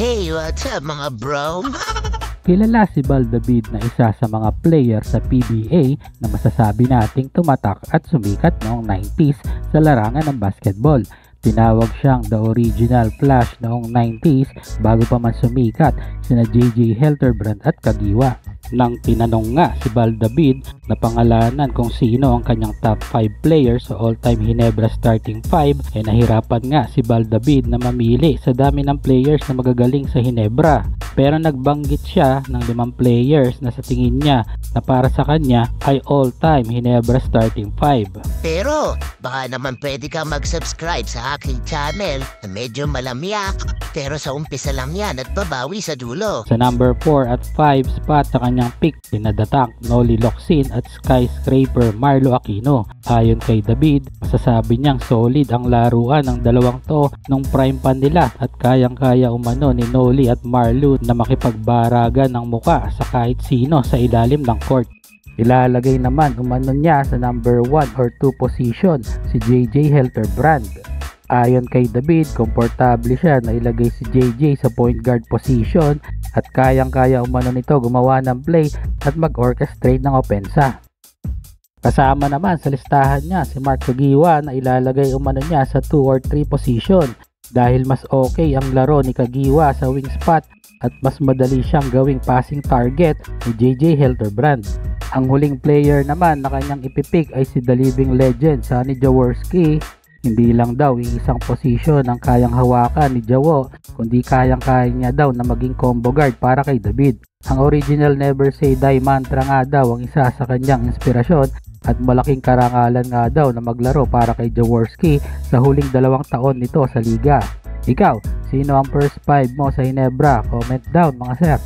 Hey, what's up mga bro? Kilala si Bal David na isa sa mga player sa PBA na masasabi nating tumatak at sumikat noong 90s sa larangan ng basketball. Tinawag siyang the original Flash noong 90s bago pa man sumikat sina JJ Helterbrand at Kagiwa. Nang tinanong nga si Bal David na pangalanan kung sino ang kanyang top 5 players sa all-time Ginebra starting 5, nahirapan nga si Bal David na mamili sa dami ng players na magagaling sa Ginebra. Pero nagbanggit siya ng 5 players na sa tingin niya na para sa kanya ay all-time Ginebra starting 5. Pero baka naman pwede ka mag-subscribe sa aking channel na medyo malamyak. Pero sa umpisa lang yan at babawi sa dulo. Sa number 4 at 5 spot sa kanyang pick, pinadatank Noli Locsin at skyscraper Marlo Aquino. Ayon kay David, masasabi niyang solid ang laruan ng dalawang to nung prime pa nila at kayang-kaya umano ni Noli at Marlo na makipagbaragan ng muka sa kahit sino sa ilalim ng court. Ilalagay naman umano niya sa number 1 or 2 position si JJ Helterbrand. Ayon kay David, komportable siya na ilagay si JJ sa point guard position at kayang-kaya umano nito gumawa ng play at mag-orchestrate ng opensa. Kasama naman sa listahan niya si Mark Kagiwa na ilalagay umano niya sa 2 or 3 position dahil mas okay ang laro ni Kagiwa sa wing spot at mas madali siyang gawing passing target ni JJ Helterbrand. Ang huling player naman na kanyang ipipick ay si The Living Legend, Sonny Jaworski. Hindi lang daw iisang posisyon ang kayang hawakan ni Jawo, kundi kayang-kaya niya daw na maging combo guard para kay David. Ang original Never Say Die mantra nga daw ang isa sa kanyang inspirasyon at malaking karangalan nga daw na maglaro para kay Jaworski sa huling 2 taon nito sa liga. Ikaw, sino ang first 5 mo sa Ginebra? Comment down mga sir.